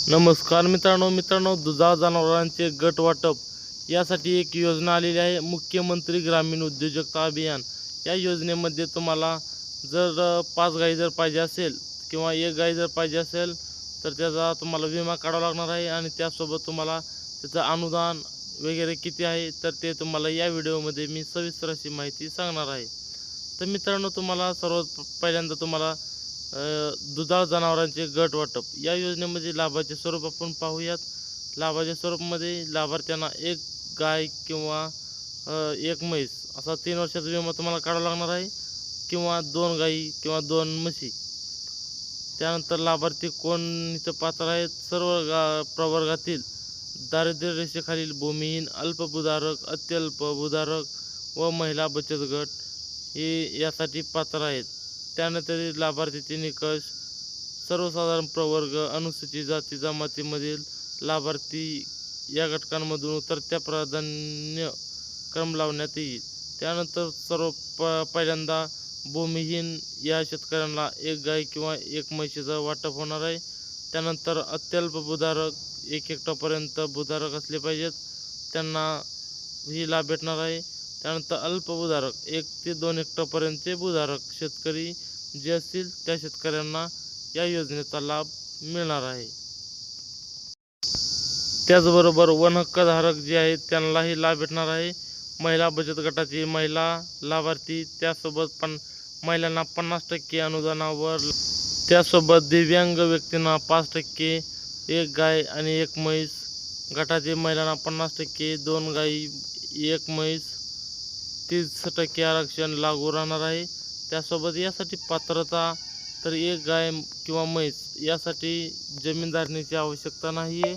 नमस्कार मित्रांनो दुधाळ जनावरांचे गट वाटप यासाठी एक योजना आलेली आहे, मुख्यमंत्री ग्रामीण उद्योजकता अभियान। या योजनेमध्ये तुम्हाला जर 5 गाई जर पाहिजे असेल किंवा 1 गाई जर पाहिजे असेल तर त्याचा तुम्हाला विमा काढावा लागणार आहे आणि त्यासोबत तुम्हाला त्याचं अनुदान वगैरे किती आहे तर ते तुम्हाला या व्हिडिओमध्ये मी सविस्तर अशी माहिती सांगणार आहे। तर मित्रांनो, तुम्हाला सर्वात पहिल्यांदा तुम्हाला दुधाळ जनावरांचे गट वाटप या योजनेमध्ये लाभाचे स्वरूप आपण पाहूयात। लाभाच्या स्वरूपामध्ये लाभार्थ्यांना 1 गाय किंवा 1 म्हैस असा 3 वर्षाचा विमा तुम्हाला काढावा लागणार आहे, किंवा 2 गाई किंवा 2 म्हशी। त्यानंतर लाभार्थी कोण इथं पात्र आहेत? सर्व प्रवर्गातील दारिद्र्य रेषेखालील भूमिहीन, अल्पभूधारक, अत्यल्प भूधारक व महिला बचत गट हे यासाठी पात्र आहेत। त्यानंतर लाभार्थीचे निकष: सर्वसाधारण प्रवर्ग, अनुसूचित जाती जमातीमधील लाभार्थी या घटकांमधून उतरत्या प्राधान्य क्रम लावण्यात येईल। त्यानंतर पहिल्यांदा भूमिहीन या शेतकऱ्यांना 1 गाय किंवा 1 म्हशीचं वाटप होणार आहे। त्यानंतर अत्यल्प भूधारक 1 हेक्टरपर्यंत भूधारक असले पाहिजेत, त्यांना ही लाभ भेटणार आहे। त्यानंतर अल्पभूधारक 1 ते 2 हेक्टरपर्यंतचे भूधारक शेतकरी जे असतील त्या शेतकऱ्यांना या योजनेचा लाभ मिळणार आहे। त्याचबरोबर वनहक्कधारक जे आहेत त्यांनाही लाभ भेटणार आहे। महिला बचत गटाची महिला लाभार्थी, त्यासोबत महिलांना 50% अनुदानावर, त्यासोबत दिव्यांग व्यक्तींना 5%, 1 गाय आणि 1 म्हैस गटाचे महिलांना 50%, 2 गाई 1 म्हैस 30% आरक्षण लागू राहणार आहे। त्यासोबत यासाठी पात्रता तर 1 गाय किंवा म्हैस यासाठी जमीनधारणेची आवश्यकता नाही आहे।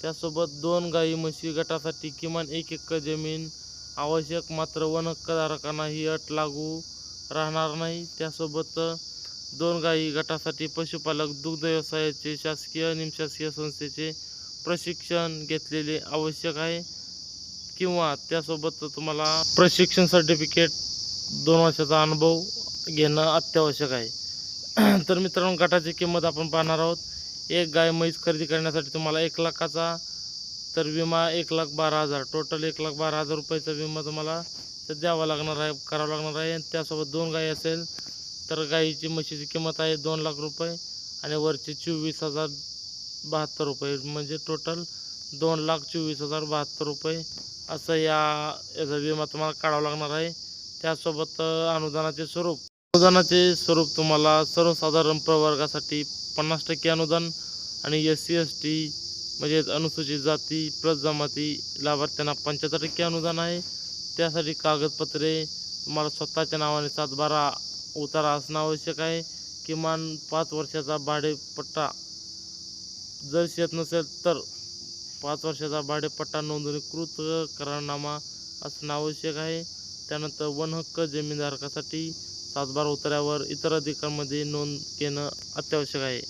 त्यासोबत 2 गाई म्हशी गटासाठी किमान 1 एकर जमीन आवश्यक, मात्र वनहक्कधारकांना ही अट लागू राहणार नाही। त्यासोबत 2 गाई गटासाठी पशुपालक दुग्ध व्यवसायाचे शासकीय निमशासकीय संस्थेचे प्रशिक्षण घेतलेले आवश्यक आहे, किंवा त्यासोबत तुम्हाला प्रशिक्षण सर्टिफिकेट 2 वर्षाचा अनुभव घेणं अत्यावश्यक आहे। तर मित्रांनो, गटाची किंमत आपण पाहणार आहोत। 1 गाय म्हैस खरेदी करण्यासाठी तुम्हाला 1 लाखाचा तर विमा 1,12,000, टोटल 1,12,000 रुपयाचा विमा तुम्हाला तर द्यावा लागणार आहे, करावा लागणार आहे। त्यासोबत 2 गाई असेल तर गाईची म्हशीची किंमत आहे 2 लाख रुपये आणि वरचे 24,072 रुपये, म्हणजे टोटल 2,24,072 रुपये असं याचा विमा तुम्हाला काढावा लागणार आहे। त्यासोबत अनुदानाचे स्वरूप तुम्हाला सर्वसाधारण प्रवर्गासाठी 50% अनुदान आणि SC ST म्हणजे अनुसूचित जाती प्लस जमाती लाभार्थ्यांना 75% अनुदान आहे। त्यासाठी कागदपत्रे तुम्हाला स्वतःच्या नावाने 7/12 उतारा असणं आवश्यक आहे। किमान 5 वर्षाचा भाडेपट्टा, जर शेत नसेल तर 5 वर्षाचा भाडेपट्टा नोंदणीकृत करारनामा असणं आवश्यक आहे। त्यानंतर वनहक्क जमीनधारकासाठी 7/12 उतार्यावर इतर अधिकारांमध्ये नोंद घेणं अत्यावश्यक आहे।